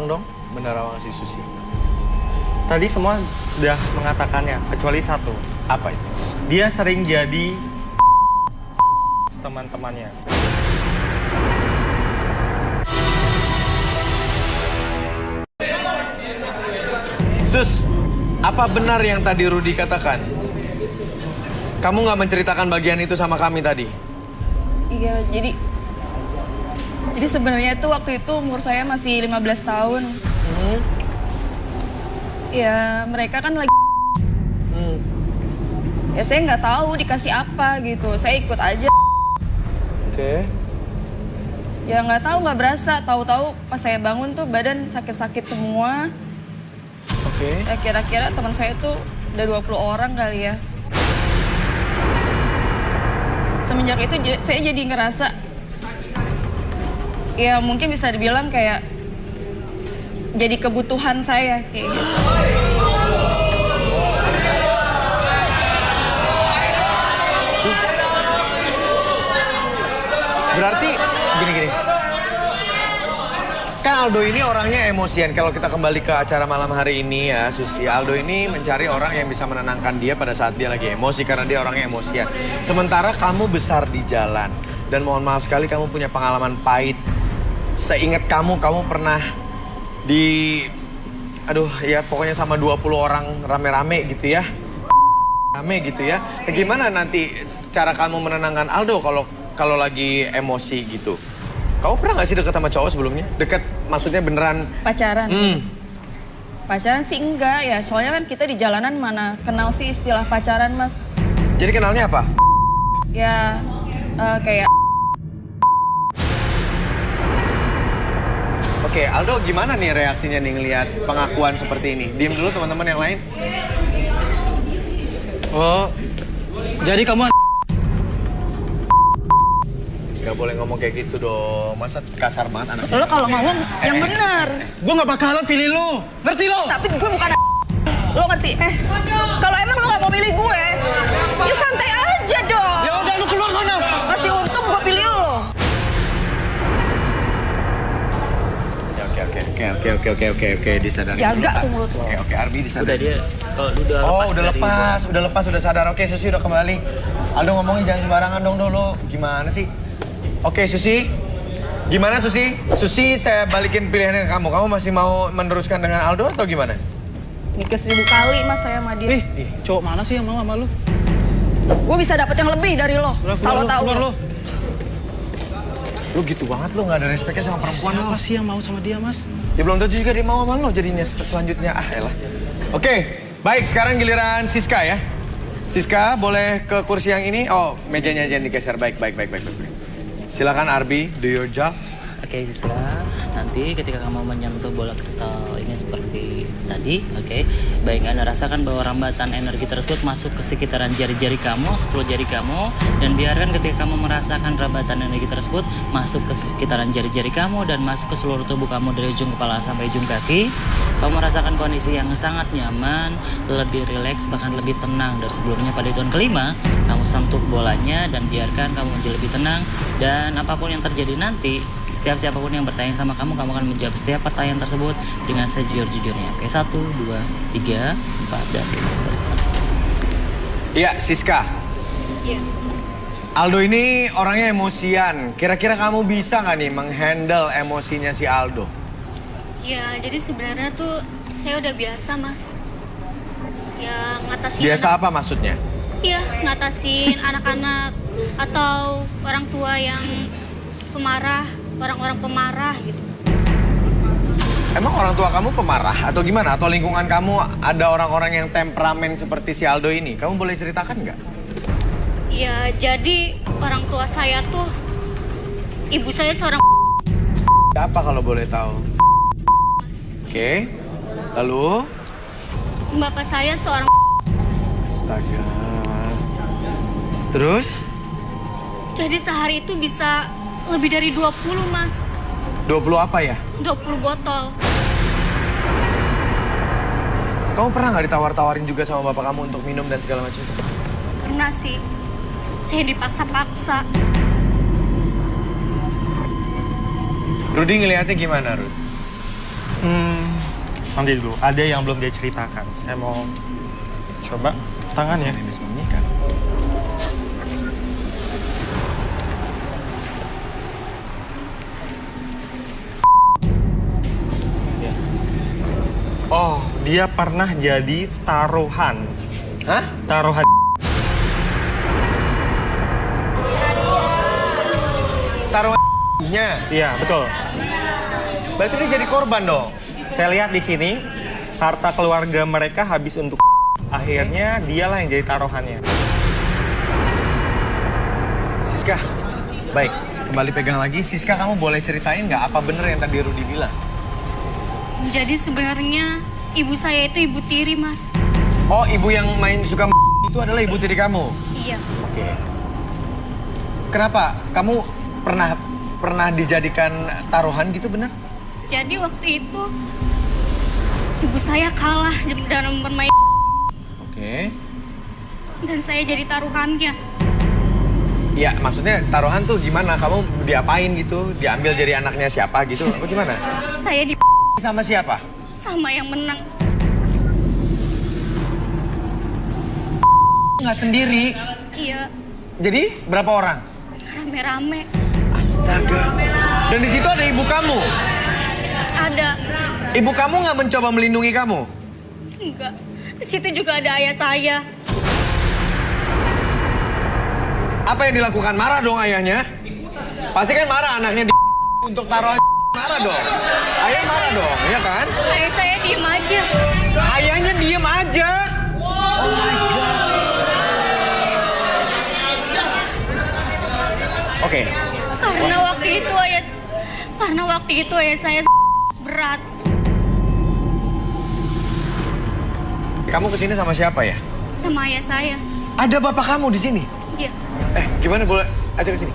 Ulang dong menerawang si Susi. Tadi semua sudah mengatakannya, kecuali satu. Apa itu? Dia sering jadi teman-temannya. Sus, apa benar yang tadi Rudy katakan? Kamu nggak menceritakan bagian itu sama kami tadi? Iya, jadi sebenarnya itu waktu itu umur saya masih 15 tahun. Ya, mereka kan lagi ya saya nggak tahu dikasih apa gitu. Saya ikut aja. Oke. Ya nggak tahu, nggak berasa. Tahu-tahu pas saya bangun tuh badan sakit-sakit semua. Oke. Ya, kira-kira teman saya tuh udah 20 orang kali ya. Semenjak itu saya jadi ngerasa, ya mungkin bisa dibilang kayak jadi kebutuhan saya kayak gitu. Berarti gini. Kan Aldo ini orangnya emosian. Kalau kita kembali ke acara malam hari ini ya, Susi, Aldo ini mencari orang yang bisa menenangkan dia pada saat dia lagi emosi karena dia orangnya emosian. Sementara kamu besar di jalan dan mohon maaf sekali kamu punya pengalaman pahit. Seingat kamu pernah ya pokoknya sama 20 orang rame-rame gitu ya. Gimana nanti cara kamu menenangkan Aldo kalau lagi emosi gitu? Kamu pernah gak sih deket sama cowok sebelumnya? Deket maksudnya beneran? Pacaran? Pacaran sih enggak ya, soalnya kan kita di jalanan mana kenal sih istilah pacaran, Mas. Jadi kenalnya apa? Ya kayak... Oke, Aldo gimana nih reaksinya nih ngelihat pengakuan seperti ini? Diem dulu teman-teman yang lain. Oh, jadi kamu... Gak boleh ngomong kayak gitu dong, masa kasar banget anaknya. Lo kalau ngomong yang benar. Gue gak bakalan pilih lu, ngerti lo? Tapi gue bukan lo ngerti? Kalau emang lo gak mau pilih gue, ya santai aja dong. Ya udah lu keluar sana. Masih untung gue pilih lo. Oke, disadari. Jaga tuh mulut lo. Oke, Arbi disadari. Udah dia, kalau udah lepas, udah sadar. Oke, Susi udah kembali. Aldo ngomongin jangan sembarangan dong dulu. Gimana sih? Oke, Susi. Gimana, Susi? Susi, saya balikin pilihannya ke kamu. Kamu masih mau meneruskan dengan Aldo atau gimana? Nikah 1000 kali, Mas, saya sama dia. Cowok mana sih yang mau sama lu? Gue bisa dapet yang lebih dari lo. Selalu tahu. Keluar lu. Lu gitu banget lu, gak ada respeknya sama perempuan lu. Siapa sih yang mau sama dia, Mas? Ya belum tentu juga dia mau sama lo jadinya selanjutnya. Elah. Oke, baik sekarang giliran Siska ya. Siska boleh ke kursi yang ini. Oh, mejanya jangan digeser. Baik. Silakan Arbi, do your job. Oke, Siska, nanti ketika kamu menyentuh bola kristal ini seperti tadi, oke, baik Anda rasakan bahwa rambatan energi tersebut masuk ke sekitaran jari-jari kamu, 10 jari kamu, dan biarkan ketika kamu merasakan rambatan energi tersebut masuk ke sekitaran jari-jari kamu dan masuk ke seluruh tubuh kamu dari ujung kepala sampai ujung kaki. Kamu merasakan kondisi yang sangat nyaman, lebih rileks, bahkan lebih tenang dari sebelumnya. Pada hitungan kelima, kamu sentuh bolanya dan biarkan kamu menjadi lebih tenang. Dan apapun yang terjadi nanti, setiap siapapun yang bertanya sama kamu akan menjawab setiap pertanyaan tersebut dengan sejujur-jujurnya. Oke, 1, 2, 3, 4, dan 5. Iya, Siska. Iya. Aldo ini orangnya emosian. Kira-kira kamu bisa nggak nih menghandle emosinya si Aldo? Ya, jadi sebenarnya tuh saya udah biasa, Mas. Ya, ngatasin Biasa apa maksudnya? Iya, ngatasin anak-anak atau orang tua yang pemarah, orang-orang pemarah gitu. Emang orang tua kamu pemarah atau gimana? Atau lingkungan kamu ada orang-orang yang temperamen seperti si Aldo ini? Kamu boleh ceritakan nggak? Ya, jadi orang tua saya tuh, ibu saya seorang Apa kalau boleh tahu? Oke, lalu? bapak saya seorang Astaga. Terus? jadi sehari itu bisa lebih dari 20, Mas. 20 apa ya? 20 botol. Kamu pernah nggak ditawar-tawarin juga sama bapak kamu untuk minum dan segala macam? Pernah sih. Saya dipaksa-paksa. Rudy ngelihatnya gimana, Rud? Nanti dulu, ada yang belum dia ceritakan. Saya mau coba tangannya. Ini disembunyikan. Oh, dia pernah jadi taruhan. Hah? Taruhan. Taruhannya. Iya, betul. Berarti dia jadi korban dong. Saya lihat di sini, harta keluarga mereka habis untuk akhirnya dialah yang jadi taruhannya. Siska, baik. Kembali pegang lagi. Siska, kamu boleh ceritain nggak apa bener yang tadi Rudy bilang? Jadi sebenarnya ibu saya itu ibu tiri, Mas. Oh, ibu yang main suka itu adalah ibu tiri kamu? Iya. Oke. Kenapa? Kamu pernah dijadikan taruhan gitu, bener? Jadi waktu itu ibu saya kalah dalam bermain Oke. dan saya jadi taruhannya. Ya, maksudnya taruhan tuh gimana? Kamu diapain gitu? Diambil jadi anaknya siapa gitu? Apa gimana? Saya di Sama siapa? sama yang menang. Nggak sendiri. Iya, Jadi berapa orang? rame-rame. Astaga. Dan di situ ada ibu kamu. Ada. Ibu kamu nggak mencoba melindungi kamu? Enggak. Di situ juga ada ayah saya. Apa yang dilakukan? Marah dong ayahnya? Pasti kan marah anaknya untuk taruhan. Marah dong. Ayah marah dong, ya kan? Ayah saya diem aja. Ayahnya diem aja. Oh my God. Oke. Karena waktu itu ayah saya berat. Kamu kesini sama siapa ya? Sama ayah saya. Ada bapak kamu di sini? Iya. Gimana boleh ajak ke sini?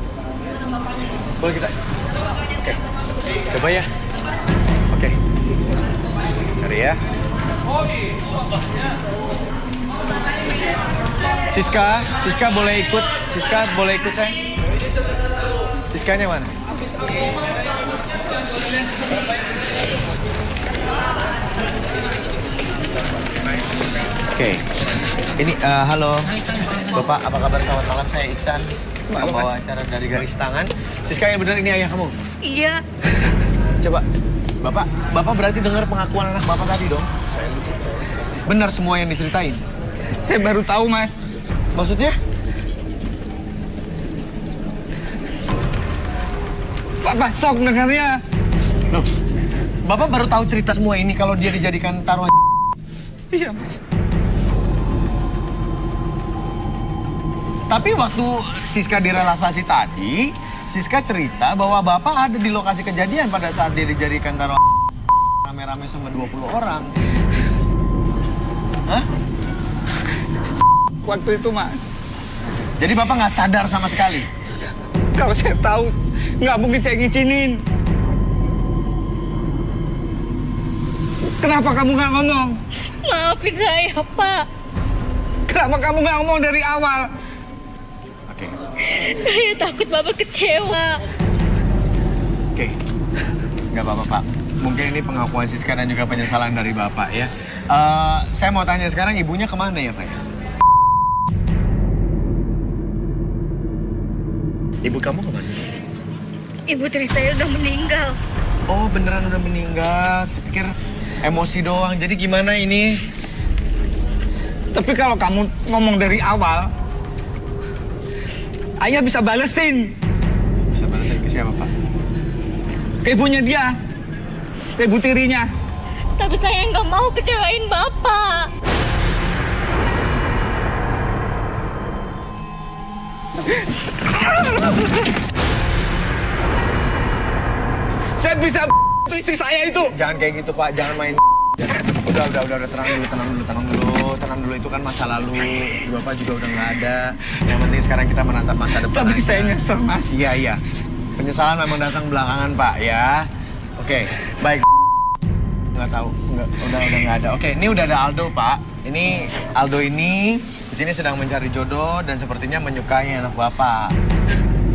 Boleh kita? Oke. Coba ya. Oke. Cari ya. Siska boleh ikut. Siska boleh ikut saya. Siskanya mana? Oke. Ini halo. Bapak, apa kabar? Selamat malam, saya Iksan. Pembawa acara dari Garis Tangan. Siska, yang benar ini ayah kamu? Iya. Coba, Bapak berarti dengar pengakuan anak Bapak tadi dong? Benar semua yang diceritain? Saya baru tahu, Mas. Maksudnya? Bapak sok dengarnya. Loh, Bapak baru tahu cerita semua ini kalau dia dijadikan taruhan. Iya, Mas. Tapi waktu Siska direlaksasi tadi, Siska cerita bahwa Bapak ada di lokasi kejadian pada saat dia dijadikan taruhan rame-rame sama 20 orang. Hah? Waktu itu, Mas. Jadi Bapak nggak sadar sama sekali? Kalau saya tahu, nggak mungkin saya ngizinin. Kenapa kamu nggak ngomong? Maafin saya, Pak. Kenapa kamu nggak ngomong dari awal? Oke. Saya takut Bapak kecewa. Oke. Nggak apa-apa, Pak. Mungkin ini pengakuan Siska dan juga penyesalan dari Bapak ya. Saya mau tanya sekarang, ibunya kemana ya, Pak? Ibu kamu kemana? Ibu tiri saya udah meninggal. Oh, beneran udah meninggal. Saya pikir emosi doang. Jadi gimana ini? Tapi kalau kamu ngomong dari awal, ayah bisa balesin Bisa balesin ke siapa, Pak? ke ibunya dia, ke ibu tirinya. Tapi saya nggak mau kecewain Bapak. Saya bisa itu istri saya itu. Jangan kayak gitu, Pak. Jangan main. Udah. Tenang dulu. Itu kan masa lalu. Bapak juga udah nggak ada. Yang penting sekarang kita menatap masa depan. Tapi saya nyesel, Mas. Iya. Penyesalan memang datang belakangan, Pak, ya. Oke, baik. Nggak tahu, udah nggak ada. Oke, ini udah ada Aldo, Pak. Ini Aldo ini di sini sedang mencari jodoh dan sepertinya menyukai anak Bapak.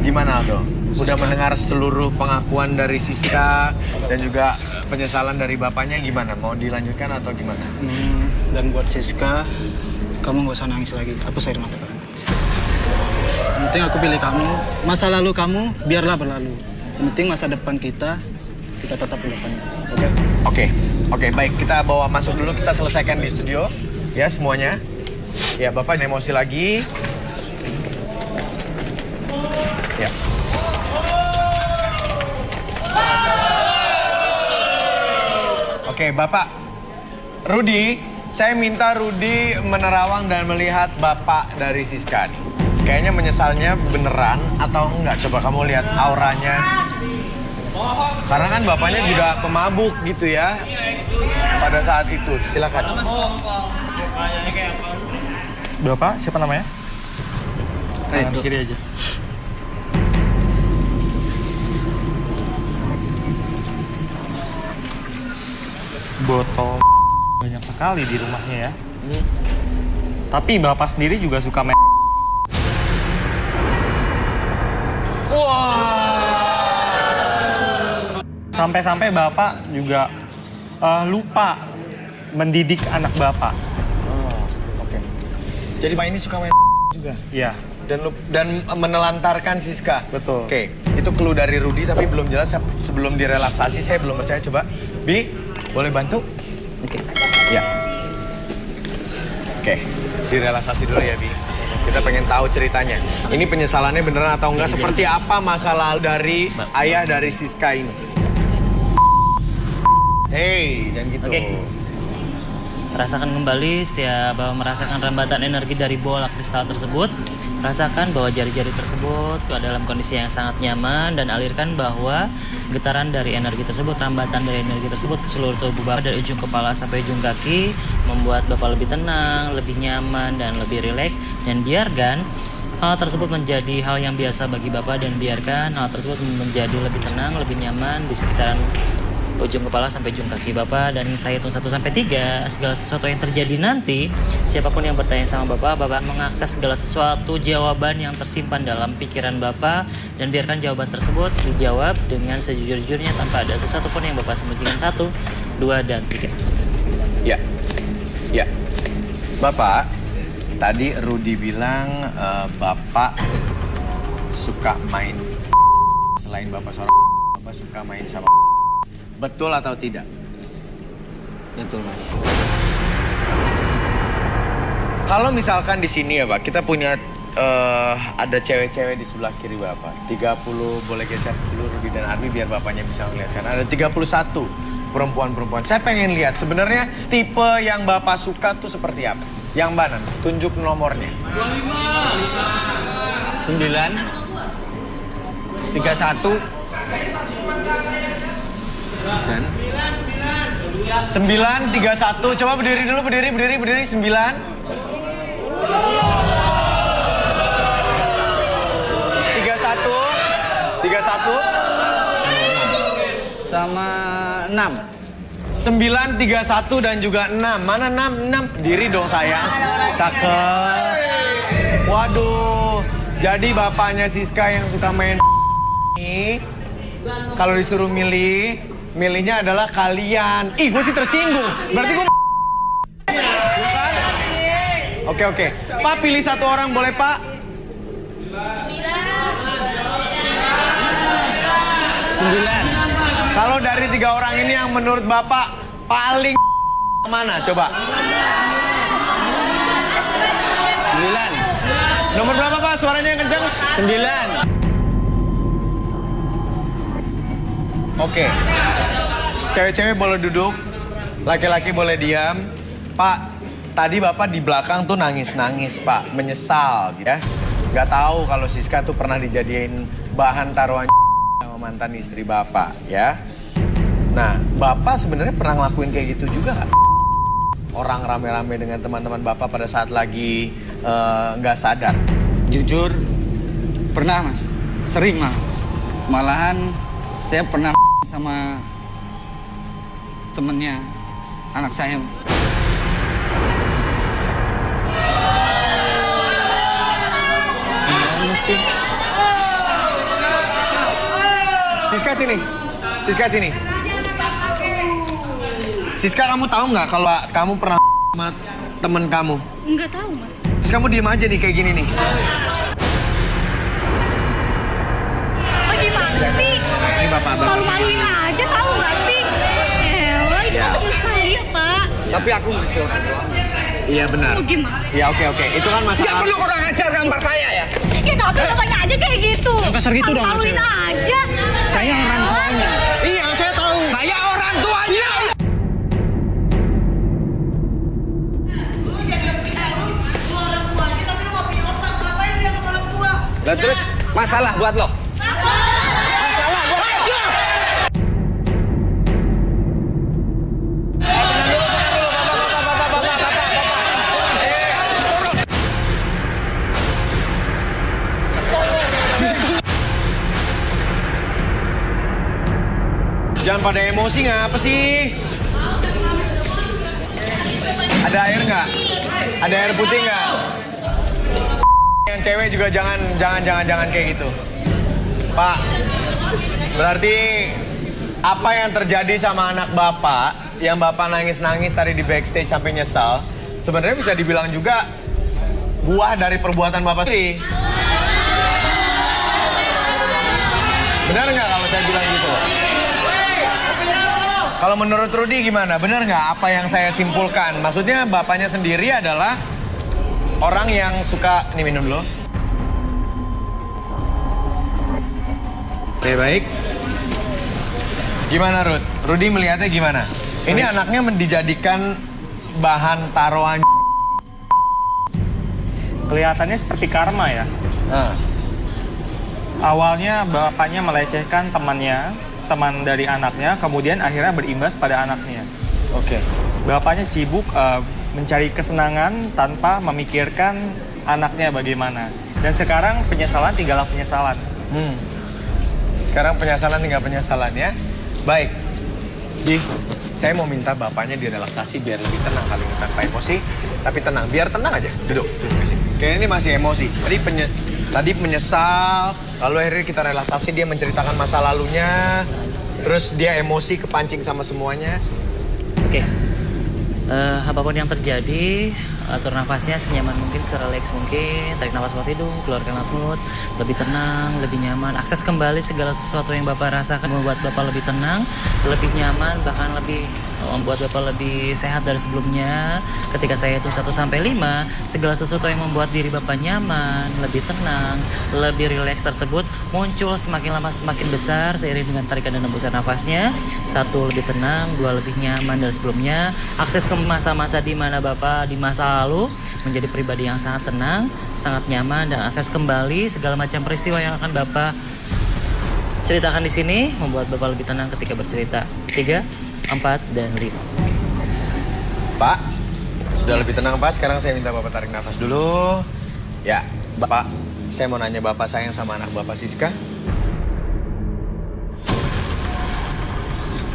Gimana, Aldo? udah mendengar seluruh pengakuan dari Siska dan juga penyesalan dari bapaknya, gimana? Mau dilanjutkan atau gimana? Dan buat Siska, kamu nggak usah nangis lagi. Hapus air mata kamu. Yang penting aku pilih kamu. Masa lalu kamu biarlah berlalu. Yang penting masa depan kita tetap di depannya. Oke, baik. Kita bawa masuk dulu, kita selesaikan di studio. Ya, semuanya. Ya, Bapak emosi lagi. Ya. Oke, Bapak. Rudy, saya minta Rudy menerawang dan melihat Bapak dari Siska nih. Kayaknya menyesalnya beneran atau enggak? Coba kamu lihat auranya. Karena kan bapaknya juga pemabuk gitu ya. Pada saat itu, silakan. Bapak, siapa namanya? Kanan Edo. kiri aja. Botol banyak sekali di rumahnya ya. Tapi bapak sendiri juga suka main. Sampai-sampai bapak juga lupa mendidik anak bapak. Oke. Jadi Pak ini suka main juga? Iya, Dan menelantarkan Siska? betul. Oke, itu clue dari Rudy tapi belum jelas. Sebelum direlaksasi saya belum percaya. Coba, Bi, boleh bantu? Oke. Ya. Oke, direlaksasi dulu ya, Bi. Kita pengen tahu ceritanya. Ini penyesalannya beneran atau enggak? Seperti apa masa lalu dari ayah dari Siska ini? Hei, dan gitu. Oke. Rasakan kembali setiap bahwa merasakan rambatan energi dari bola kristal tersebut. Rasakan bahwa jari-jari tersebut ke dalam kondisi yang sangat nyaman dan alirkan bahwa getaran dari energi tersebut, rambatan dari energi tersebut ke seluruh tubuh Bapak dari ujung kepala sampai ujung kaki, membuat Bapak lebih tenang, lebih nyaman dan lebih rileks, dan biarkan hal tersebut menjadi hal yang biasa bagi Bapak dan biarkan hal tersebut menjadi lebih tenang, lebih nyaman di sekitaran ujung kepala sampai ujung kaki Bapak, dan saya hitung 1 sampai 3. Segala sesuatu yang terjadi nanti, siapapun yang bertanya sama Bapak mengakses segala sesuatu jawaban yang tersimpan dalam pikiran Bapak, dan biarkan jawaban tersebut dijawab dengan sejujur-jujurnya tanpa ada sesuatu pun yang Bapak sembunyikan. 1, 2, dan 3. Ya. Bapak, tadi Rudy bilang Bapak suka main. Selain Bapak seorang, Bapak suka main sama. Betul atau tidak? Betul, Mas. Kalau misalkan di sini ya Pak, kita punya ada cewek-cewek di sebelah kiri Bapak. 30, boleh geser dulu Rudy dan Armi biar Bapaknya bisa melihat sana. Ada 31 perempuan-perempuan. Saya pengen lihat sebenarnya tipe yang Bapak suka tuh seperti apa? Yang mana? Tunjuk nomornya. 9 31 dan 9, 31. Coba berdiri dulu, berdiri. 9. 31. sama 6. 9, 31 dan juga 6. Mana 6? Diri dong sayang. Cakep. Waduh. Jadi bapaknya Siska yang suka main ini, kalau disuruh milihnya adalah kalian. Ih, gue sih tersinggung. Berarti gue bukan? Oke. Pak, pilih satu orang boleh, Pak? 9. Kalau dari 3 orang ini yang menurut Bapak paling mana? Coba. 9. Nomor berapa, Pak? Suaranya yang kencang? 9. Oke. Cewek-cewek boleh duduk, laki-laki boleh diam. Pak, tadi Bapak di belakang tuh nangis-nangis, Pak. Menyesal, gitu ya. Nggak tahu kalau Siska tuh pernah dijadiin bahan taruhan sama mantan istri Bapak, ya. Nah, Bapak sebenarnya pernah ngelakuin kayak gitu juga nggak? Orang rame-rame dengan teman-teman Bapak pada saat lagi nggak sadar. Jujur pernah, Mas. Sering, Mas. Malahan saya pernah sama temennya anak saya, Mas. Gimana sih? Siska sini. Siska sini. Siska, kamu tahu nggak kalau kamu pernah sama temen kamu? Nggak tahu, Mas. Terus kamu diem aja nih kayak gini nih. Oh, gimana sih? Ini bapak. Malu-maluin aja, tahu nggak sih? Elah, itu kan temen saya, Pak. Tapi aku masih orang tua. Iya benar. Oh, gimana? Ya oke. Itu kan Nggak masalah. perlu orang ajar gambar saya ya. Ya tapi bapaknya aja kayak gitu. Yang kasar gitu dong, Malu-maluin Cewek. aja. Saya orang tuanya. Iya, saya tahu. Saya orang tuanya. Lah terus masalah buat lo? Masalah buat lo? Jangan pada emosi ngapa sih? Ada air nggak? Ada air putih nggak? Yang cewek juga jangan kayak gitu. Pak, berarti apa yang terjadi sama anak bapak, yang bapak nangis-nangis tadi di backstage sampai nyesal, sebenarnya bisa dibilang juga buah dari perbuatan bapak sendiri. Benar nggak kalau saya bilang gitu? Kalau menurut Rudy gimana? Benar nggak apa yang saya simpulkan? Maksudnya bapaknya sendiri adalah orang yang suka... Nih minum dulu. Oke, baik. Gimana Rud? Rudy melihatnya gimana? Ini anaknya dijadikan bahan taruhan. Kelihatannya seperti karma ya. Nah, Awalnya bapaknya melecehkan teman dari anaknya, kemudian akhirnya berimbas pada anaknya. oke. Bapaknya sibuk mencari kesenangan tanpa memikirkan anaknya bagaimana. Dan sekarang penyesalan tinggallah penyesalan. Sekarang penyesalan tinggal penyesalan ya. Baik. Saya mau minta bapaknya direlaksasi biar lebih tenang kali ini tanpa emosi. Tapi tenang, biar tenang aja. Duduk di sini. Kayaknya ini masih emosi. Tadi menyesal, lalu akhirnya kita relaksasi, dia menceritakan masa lalunya. Terus dia emosi, kepancing sama semuanya. Oke. Apapun yang terjadi, atur nafasnya senyaman mungkin, serelax mungkin. Tarik nafas lewat hidung, keluarkan lewat mulut. Lebih tenang, lebih nyaman. Akses kembali segala sesuatu yang Bapak rasakan membuat Bapak lebih tenang, lebih nyaman, bahkan lebih membuat Bapak lebih sehat dari sebelumnya. Ketika saya hitung 1 sampai 5, segala sesuatu yang membuat diri Bapak nyaman, lebih tenang, lebih rileks tersebut muncul semakin lama semakin besar seiring dengan tarikan dan hembusan nafasnya. 1 lebih tenang, 2 lebih nyaman dari sebelumnya. Akses ke masa-masa di mana Bapak di masa lalu menjadi pribadi yang sangat tenang, sangat nyaman, dan akses kembali segala macam peristiwa yang akan Bapak ceritakan di sini membuat Bapak lebih tenang ketika bercerita. 3, 4, dan 5. Pak, sudah lebih tenang Pak. Sekarang saya minta Bapak tarik nafas dulu. Ya, Bapak, saya mau nanya Bapak sayang sama anak Bapak Siska?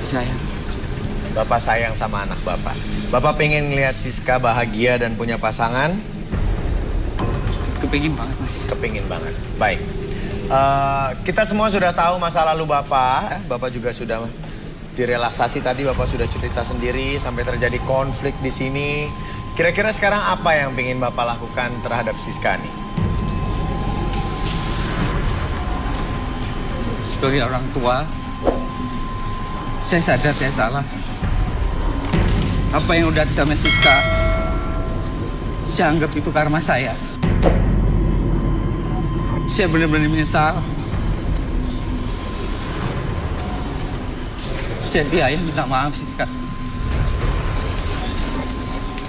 Sayang. Bapak sayang sama anak Bapak. Bapak pengen ngelihat Siska bahagia dan punya pasangan? Kepingin banget, Mas. Kepingin banget. Baik. Kita semua sudah tahu masa lalu Bapak. Bapak juga sudah direlaksasi tadi, Bapak sudah cerita sendiri sampai terjadi konflik di sini. Kira-kira sekarang apa yang ingin Bapak lakukan terhadap Siska nih? Sebagai orang tua, saya sadar saya salah. Apa yang udah sama Siska, saya anggap itu karma saya. Saya benar-benar menyesal. Jadi ayah minta maaf Siska.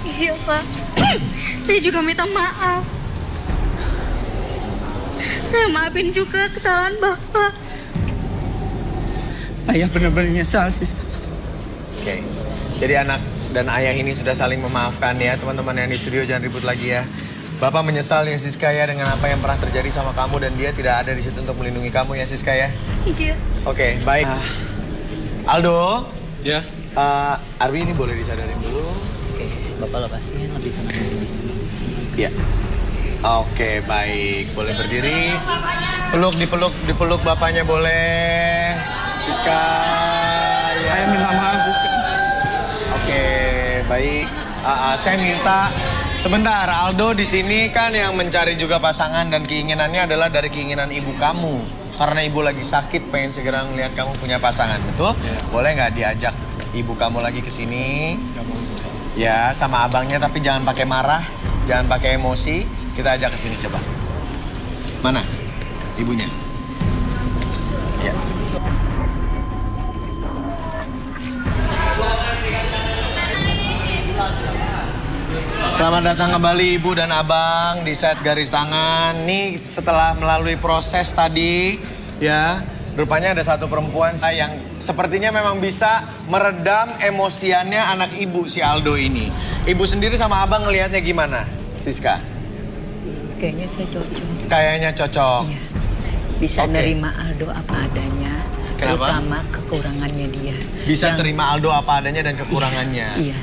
Iya, Pak. Saya juga minta maaf. Saya maafin juga kesalahan Bapak. Ayah benar-benar menyesal Siska. Oke. Jadi anak dan ayah ini sudah saling memaafkan ya. Teman-teman yang di studio jangan ribut lagi ya. Bapak menyesal ya Siska ya dengan apa yang pernah terjadi sama kamu dan dia tidak ada di situ untuk melindungi kamu ya Siska ya. Iya. Oke, baik. Aldo, Ya. Arwi ini boleh disadarin dulu. Oke, Bapak lepasin lebih tenang dulu. Iya. Oke, baik. Boleh berdiri. Dipeluk bapaknya boleh. Siska. Ya. Saya minta maaf, Siska. Oke, baik. Saya minta sebentar, Aldo di sini kan yang mencari juga pasangan dan keinginannya adalah dari keinginan ibu kamu. Karena ibu lagi sakit, pengen segera ngeliat kamu punya pasangan, betul? Ya. Boleh nggak diajak ibu kamu lagi ke sini? Ya, sama abangnya, tapi jangan pakai marah, jangan pakai emosi. Kita ajak ke sini coba. Mana ibunya? Ya. Selamat datang kembali Ibu dan Abang di set garis tangan. Nih setelah melalui proses tadi ya, rupanya ada satu perempuan yang sepertinya memang bisa meredam emosiannya anak ibu si Aldo ini. Ibu sendiri sama Abang ngelihatnya gimana, Siska? Kayaknya saya cocok. Kayaknya cocok. Iya. Bisa Oke. nerima Aldo apa adanya. Kenapa? Terutama kekurangannya dia. Bisa Yang- terima Aldo apa adanya dan kekurangannya. Iya.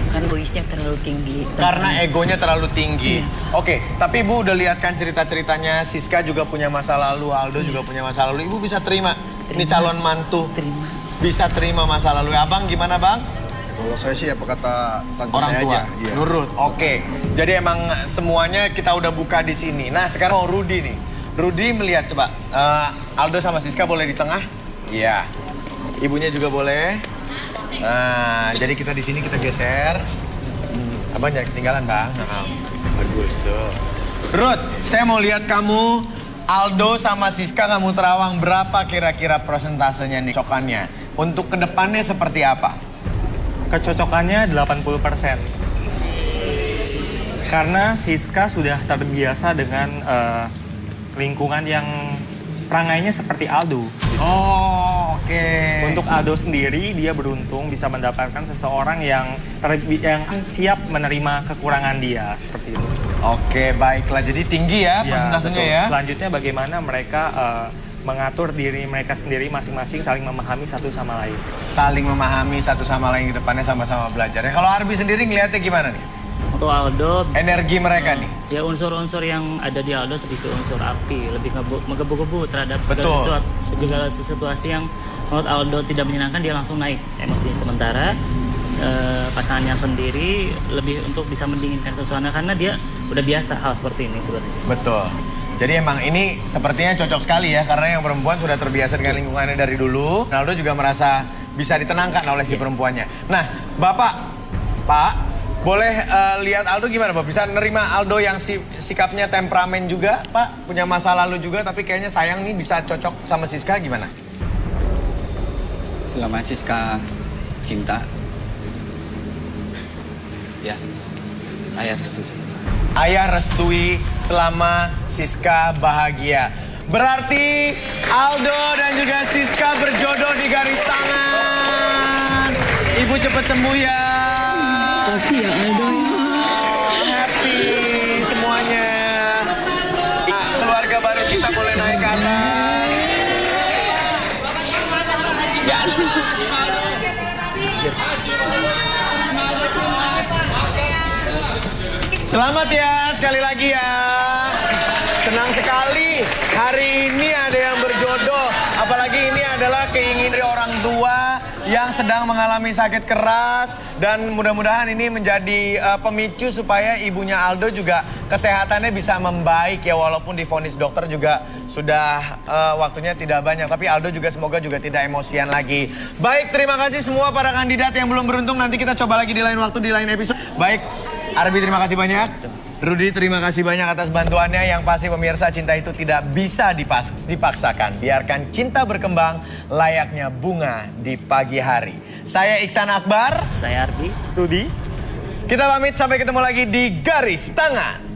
Kan egoisnya terlalu tinggi. Karena egonya terlalu tinggi. Iya. Oke, tapi Ibu udah lihat kan cerita-ceritanya, Siska juga punya masa lalu, Aldo juga punya masa lalu. Ibu bisa terima. Ini Terima. calon mantu. Terima. Bisa terima masa lalu. Abang gimana, Bang? Kalau saya sih apa kata tante Orang saya tua. aja. Iya. Nurut. Oke. Jadi emang semuanya kita udah buka di sini. Nah, sekarang mau Rudi nih. Rudi melihat coba. Aldo sama Siska boleh di tengah? Iya. Ibunya juga boleh. Nah, jadi kita di sini kita geser. Abang jangan ketinggalan, Bang. Bagus tuh. Ruth, saya mau lihat kamu Aldo sama Siska kamu terawang berapa kira-kira persentasenya nih cokannya? Untuk kedepannya seperti apa? Kecocokannya 80%. Karena Siska sudah terbiasa dengan lingkungan yang perangainya seperti Aldo. Oh, oke. Untuk Aldo sendiri, dia beruntung bisa mendapatkan seseorang yang siap menerima kekurangan dia, seperti itu. Oke, baiklah. Jadi tinggi ya Ya, persentasenya betul. ya? Selanjutnya bagaimana mereka mengatur diri mereka sendiri masing-masing, saling memahami satu sama lain. Saling memahami satu sama lain ke depannya sama-sama belajar. Ya, kalau Arbi sendiri ngeliatnya gimana nih? Untuk Aldo, Energi mereka nih? ya unsur-unsur yang ada di Aldo seperti unsur api, lebih menggebu-gebu terhadap Betul. segala situasi yang menurut Aldo tidak menyenangkan, dia langsung naik emosinya. Sementara pasangannya sendiri lebih untuk bisa mendinginkan suasana karena dia udah biasa hal seperti ini sebenarnya. Betul. Jadi emang ini sepertinya cocok sekali ya, karena yang perempuan sudah terbiasa dengan lingkungannya dari dulu. Aldo juga merasa bisa ditenangkan oleh si perempuannya. Nah, Bapak, Pak, boleh lihat Aldo gimana, Pak? Bisa nerima Aldo yang sikapnya temperamen juga, Pak? Punya masa lalu juga, tapi kayaknya sayang nih bisa cocok sama Siska, gimana? Selama Siska cinta, ya, ayah restu. Ayah restui selama Siska bahagia. Berarti Aldo dan juga Siska berjodoh di garis tangan. Ibu cepat sembuh ya. Kasih ya Aldo ya. Happy semuanya. Nah, keluarga baru kita boleh naik ke atas. Ya. Selamat ya, sekali lagi ya. Senang sekali hari ini ada yang berjodoh. Apalagi ini adalah keinginan dari orang tua yang sedang mengalami sakit keras. Dan mudah-mudahan ini menjadi pemicu supaya ibunya Aldo juga kesehatannya bisa membaik ya. Walaupun divonis dokter juga sudah waktunya tidak banyak. Tapi Aldo juga semoga juga tidak emosian lagi. Baik, terima kasih semua para kandidat yang belum beruntung. Nanti kita coba lagi di lain waktu, di lain episode. Baik. Arbi terima kasih banyak. Rudi terima kasih banyak atas bantuannya. Yang pasti pemirsa, cinta itu tidak bisa dipaksakan. Biarkan cinta berkembang layaknya bunga di pagi hari. Saya Iksan Akbar. Saya Arbi. Rudi. Kita pamit, sampai ketemu lagi di Garis Tangan.